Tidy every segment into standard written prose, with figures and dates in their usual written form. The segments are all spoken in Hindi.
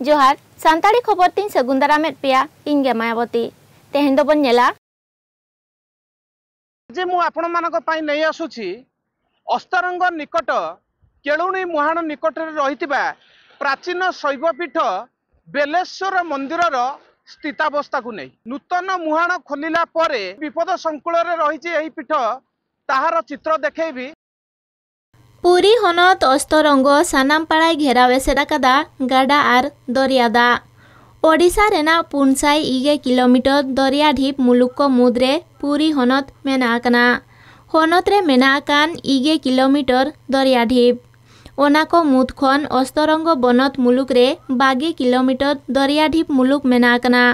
जोहार सांताड़ी खबर तीन सगुंदारा में पिया इंगे मायावती तेहेन दो बनेला जे मु आपण मानक पई नै आसुछि अस्तरंग निकट केलुणी मुहाण निकट रहितिबा प्राचीन शैवपीठ बेलेश्वर मंदिरर स्थितावस्था को नहीं नूतन मुहाण खोलिला परे विपद संकुल रही एही पीठ ताहार चित्र देखैबी। पुरी हनत अस्तरंग सानामपाड़ाय घेराव एसेदाकादा गाडा आर दरिया दा ओडिशा रेना 4 किलोमीटर दरिया ढीप मुलुक को मुद्रे पुरी हनत मेनाकना हनत रे मेनाकान 2 किलोमीटर दरिया ढीप ओना को मुद खन अस्तरंग बनत मुलुक रे 2 किलोमीटर दरिया ढीप मुलुक मेनाकना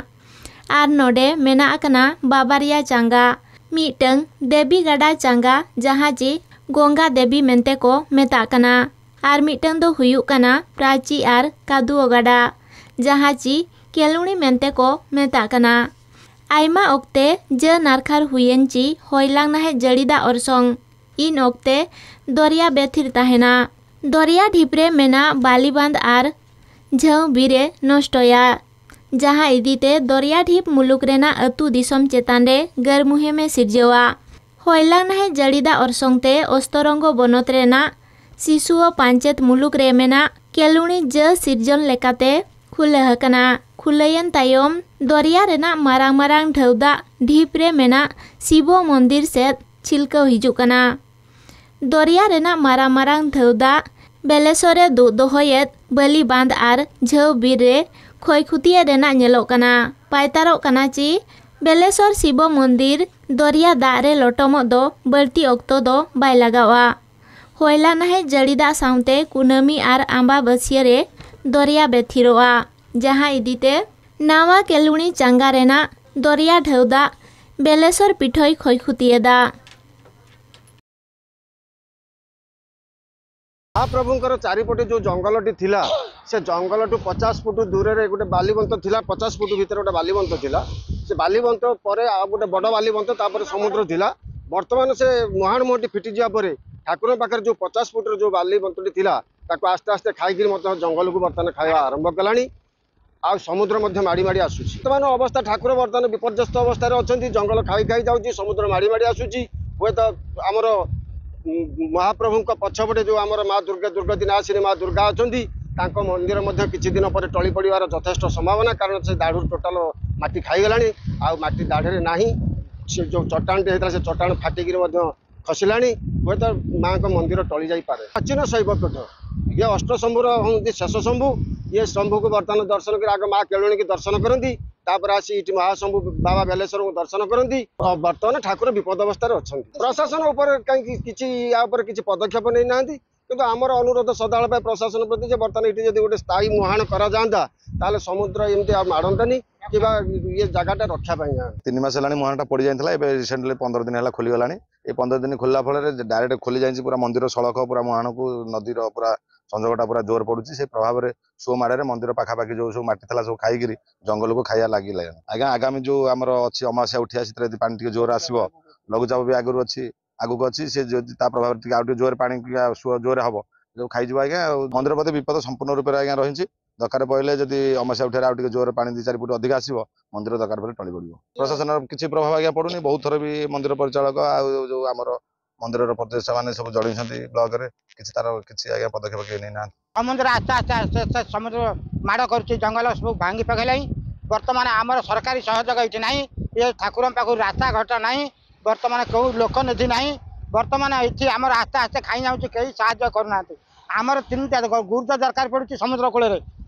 आर नोडे मेनाकना बाबारिया चांगा मिटंग देवी गाडा चांगा जहाँ जे गंगा देवी मेंते को मेताकना आर मिटंग दो हुयुकना प्राची आर कादुओ गाडा जहाँ ची केलुणी मेंते को मेताकना आयमा ओक्ते ज नारखार हुयेन ची होइलांग नाहे जड़ीदा ओरसोंग इन ओक्ते दरिया बेथिर ताहेना दरिया ढिपरे मेना बालीबांध आर झौ बीरे नष्टया जहाँ इदीते दरिया ढिप मुलुक रेना अतु दिसम चेतान रे गरमुहे सिरजेवा होइलांग नाहे जड़ीदा ओरसोंगते अस्तरंग बनत रेना शिशु पांचेत मुलुक रे मेना केलुणी ज सिरजन लेकाते खुले हकना खुलयन तायम दरिया रेना मारांग मारांग ढौदा ढीप रे मेना शिव मंदिर सेद छिलको हिजुकना दरिया रेना मारांग मारांग ढौदा बेलेश्वरे दोहयेत बली बांध आर झौ बीर रे क्षयक्षति रेना नेलोकना पायतारो कना ची बेलेश्वर शिव मंदिर दरिया दारे लोटमो दो बल्टी ओक्तो दो बाय लगावा होइला नाहे जड़ीदा साउते कुनमी आर आंबा बसिया रे दरिया बेथिरोआ जहाँ इदीते नावा केलुणी चांगा रेना दरिया ढौदा बेलेश्वर पीठई क्षयक्षतिएदा महाप्रभुंकर चारिपटे जो जंगलटी थिला से जंगल टू 50 फुट दूर रे गोटे बालीबंत थिला 50 फुट भीतर गोटे बालीबंत थिला से बालीबंत परे आ गोटे बड़ बालीबंत तापर समुद्र थिला वर्तमान से मुहाण मुहटी फिटी जिया परे ठाकुर पाखे जो 50 फुट जो बालीबंतटी थिला ताको आस्ते आस्ते खाइकिरी मत जंगल को बर्तमान खाଇବା आरंभ कलानी आ समुद्र मध्य माड़ी माड़ी आसुची वर्तमान अवस्था ठाकुर बर्तमान विपर्यस्त अवस्था अछंती जंगल खाई खाई जाउची समुद्र माड़ी माड़ी आसुची हुए तो आमर महाप्रभु पछपटे जो आमर माँ दुर्गा दुर्गति नाशिनी माँ दुर्गा अच्छा मंदिर मध्य किछि दिन पर टली पड़ार यथेष्ट संभावना कारण से दाढ़ू टोटाल माटी खाईगला आटी दाढ़े ना से जो चट्टानटे होता से चट्टान फाटिक खसला हे तो माँ मंदिर टली जापे प्राचीन शैवपीठ ये अष्टशंभुर हूँ शेष शंभु ये शंभु को बर्तमान दर्शन कर आग माँ केलुणी की दर्शन करती तापर आसी महाशंभु बाबा बेलेश्वर को दर्शन करती बर्तमान ठाकुर विपद अवस्था अच्छा प्रशासन कहीं किसी पदक्षेप नहीं ना किंतु आमर अनुरोध सदाबेले प्रशासन प्रति बर्तमान ये गोटे स्थायी मुहाण करा जाता ताले समुद्र एमती मारंतानी कि ये जगह रक्षा 3 मास है मुहाणा पड़ जाता है रिसेंटली 15 दिन है खोलीगला ये 15 दिन खोलला फल डायरेक्ट खोली जाए पूरा मंदिर सड़क पूरा मुहाण को नदीर पूरा संजोगटा पूरा जोर पड़ुची से प्रभाव में सो माड़े मंदिर पाखापाखि जो सब मटी था सब खाई जंगल को खाया लगे आज्ञा आगामी जो आमर अच्छी अमावास्या उठिया से पानी टे जोर आसो लघुचाप भी आगुरी अच्छी आगुक अच्छी से प्रभाव आउ जोर पानी जोर हम जो खाई आज्ञा मंदिर प्रति विपद संपूर्ण रूप से आज्ञा रही दरकार पड़े जदि अमावास्या उठे आउ जोर पानी 2-4 फुट अधिक आसो मंदिर दरकार पड़े टली पड़ो प्रशासन किसी प्रभाव आज्ञा पड़ूनी बहुत थर भी मंदिर परिचालक जो आमर मंदिर प्रतिष्ठा मैंने सब जड़े ब्लॉक रे किसी तार किसी आज्ञा पदक्षेप किए नहीं ना समुद्र आस्ते आस्ते आस्ते आस्ते समुद्र माड़ कर जंगल सब भांगी पकड़ा बर्तमान आमर सरकारी सहयोग ये ना ये ठाकुर पाख रास्ता घाट ना बर्तमान कौ लोक निधि ना बर्तमान ये आमर आस्ते आस्ते खाई जाऊँगी कहीं साहय करना आमर 3टा गुरुत्व दरकार पड़ुची समुद्र कूल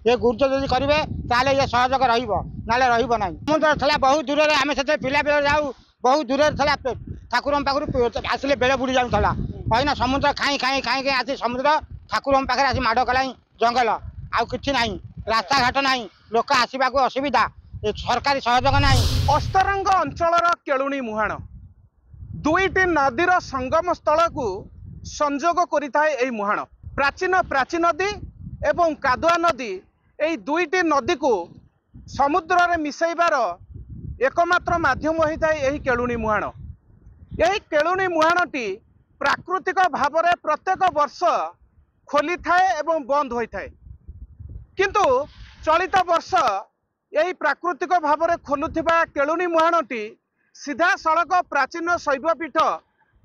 ये गुरुत्व जब करेंगे ताले ये सहयोग ना रहा समुद्र था बहुत दूर में आम से पिला बेले जाऊ बहुत दूर था ठाकुर पाखर आसिले बेले बुड़ी जाऊला कहीं समुद्र खाई खाई खाई आसी समुद्र ठाकुर पाखे आसी माड़ कला जंगल आउ कि ना रास्ता घाट ना लोक आसवाक असुविधा सरकारी सहयोग ना अस्तरंग अंचल केलुणी मुहाण 2टी नदीर संगम स्थल को संजोग करिथाए मुहाण प्राचीन प्राची नदी एवं कादुआ नदी यही 2टी नदी को समुद्र रे मिसैबार एकमात्र माध्यम होता है यही केलुणी मुहाण यही केलुणी मुहाणटी प्राकृतिक भाव में प्रत्येक वर्ष खोली थाए एवं बंद होता है किंतु चलित वर्ष यही प्राकृतिक भाव में खोलुथिबा केलुनी मुहाणटी सीधा सड़क प्राचीन शैवपीठ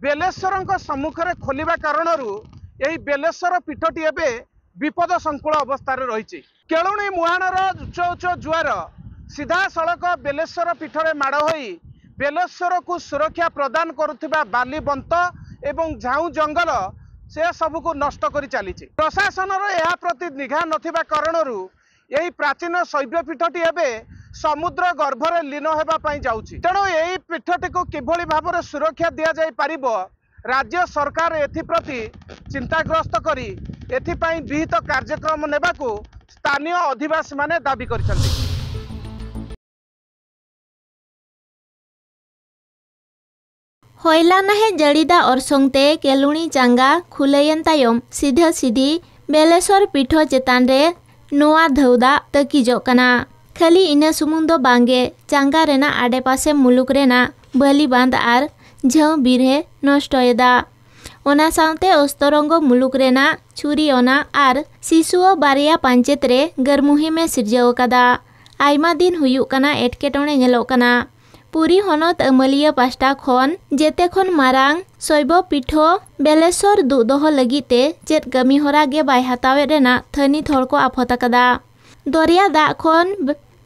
बेलेश्वर सम्मुखें खोलिबा कारणरू यही बेलेश्वर पीठटी एबे विपद संकुल अवस्था रही। केलुनी मुहाणर उच्च उच्च जुआर सीधा सड़क बेलेश्वर पीठ में माड़ होई बेलेश्वर को सुरक्षा प्रदान करुथिबा बालीबंत एवं झाऊ जंगल से सबको नष्ट कर चली। प्रशासन यह प्रति निघा नथिबा कारणरू यही प्राचीन शैवपीठटी एबे समुद्र गर्भरे लीन होगा जाउछि। तेणु यही पीठटी को किभली भाव में सुरक्षा दि जाई पारिबो राज्य सरकार एथिप्रति चिंताग्रस्त करी एथिपाई विहित कार्यक्रम नेबाकू स्थानीय अधिवासी माने दाबी करिसथि। होइला नहे जड़ीदा और संगते केलुनी चांगा खुलेयन तायम सीधा सीधी बेलेश्वर पीठ चेतान रे नोआ धौदा तकीजो कना। खाली इना सुमुंग दो बांगे चांगा रेना आडे पासे मुलुक रेना बली बांध आर झौ बिरहे नष्टयदा। ओना साउते ओस्तरंगो मुलुक रेना छुरी ओना आर शिशुओ बारिया पंचायत रे गरमुही में सिरजाव कदा। आयमा दिन हुयुक कना एटकेटोणे नेलोक कना। पुरी हनत अमलिया पास्टा खन जेते खन मारांग शैव पीठ बेलेश्वर दुदोह लगिते चेत गमी हरा गे बाय हातावे रेना थनी थोड़को आफतकदा। दरिया दा खन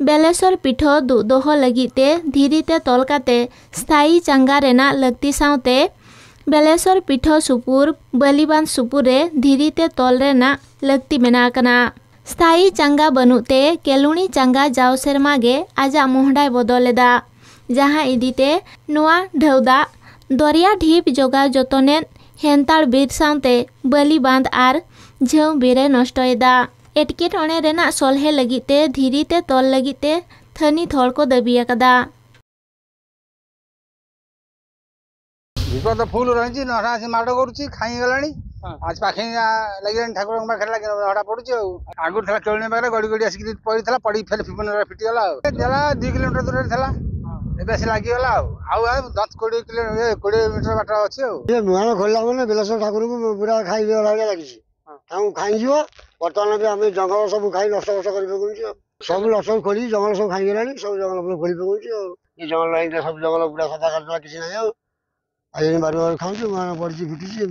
बेलेश्वर पीठ दुदोह लगिते धीरीते तोलकाते स्थायी चांगा रेना लगती साउते बेलेश्वर पीठ सुपुर बलिबान सुपुरे धीरीते तोल रेना लगती मेना कना। स्थायी चांगा बनुते केलुनी चांगा जाव सेरमागे आजा मोहडाय बदलेदा जहाँ इदीते नोआ ढौदा दरिया ढीप जोगा जतने हेंताड़ बीर साउते बली बांध आर झौ बीरे नष्टयदा। एटकेटोणे रेना सलहे लगिते धीरीते तोल लगिते थनी थोड़ को दबियाकदा। विपद फुल रही नड़ा से माड़ करुच्ची खाई गलानी आज पाखे लगे ठाकुर पाखे लगे हड़ा पड़ुची आगुरी था केलुनी पाखे गड़ी गड़ी आसिक पड़ी पड़ी फेल फिटिगला 2 किलोमीटर दूर था एबे से लागिगला 10-20 किलोमीटर बाट अच्छे मुहाण खोलला मैंने बेलेश्वर ठाकुर को पूरा खाई लगी खाई बर्तमान भी आम जंगल सब खाई नष्ट कर सब नष्ट खोली जंगल सब खाई गलानी सब जंगल खोली पकाऊँ जंगल लाइन सब जंगल पूरा सफा कर किसी ना बार खाऊ पड़ी फिटुची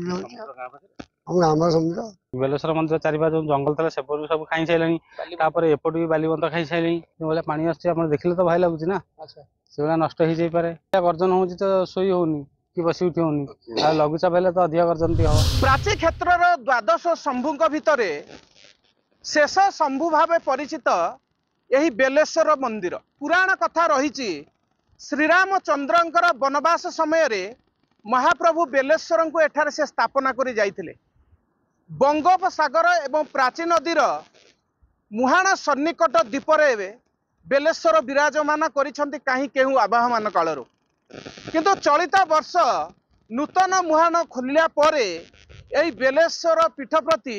बेलेश्वर मंदिर चारिपा जो जंगल था से सब खाई सारे एपट भी बालीबंत खाई सारे पानी आस देखिले तो भाई लगुच ना से भाया नष्ट हो जापे गर्जन हो तो शोई होनी कि बस उठी होनी लघुचाप हेल्ले तो अधिक गर्जन भी हम। प्राची क्षेत्र द्वादश शंभु भितर शेष शंभु भाव परिचित यही बेलेश्वर मंदिर पुराण कथा रही। श्रीरामचंद्रंकर वनवास समय रे महाप्रभु बेलेश्वर को एठार से स्थापना करी जाइथिले। बंगोपसागर एवं प्राची नदीर मुहाण सन्निकट द्वीपर बेलेश्वर विराजमान करिसेंति काहीं केहू आवाहमान कालरू किंतु चलित वर्ष नूतन मुहाण खोलिया परे एई बेलेश्वर पीठ प्रति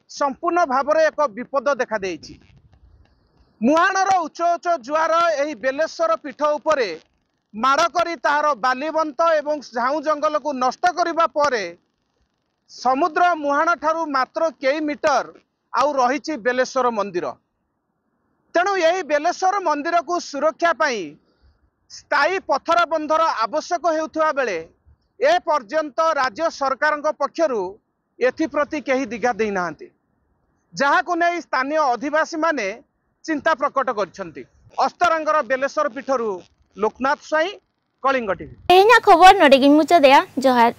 संपूर्ण भाव में एक विपद देखा देइछि। मुहाणर उच्च उच्च जुआर एही बेलेश्वर पीठ उपरे माड़ करी ताहार बालीबंत एवं झाऊ जंगल को नष्ट करिबा परे समुद्र मुहाण ठारू मात्र कई मीटर आउ रही बेलेश्वर मंदिर। तेणु यही बेलेश्वर मंदिर को सुरक्षा पाई स्थायी पथर बंधर आवश्यक हेउथुवा बेले ए पर्यंत राज्य सरकार पक्षरु एथिप्रति केही दिगा देई नाहांती जहाँ को नहीं स्थानीय अधिवासी माने चिंता प्रकट करछंती। अस्तरंगर बेलेश्वर पीठरु लोकनाथ स्वाई कलिंग टीवी। खबर नोटिकिन मुचा देया जोहार।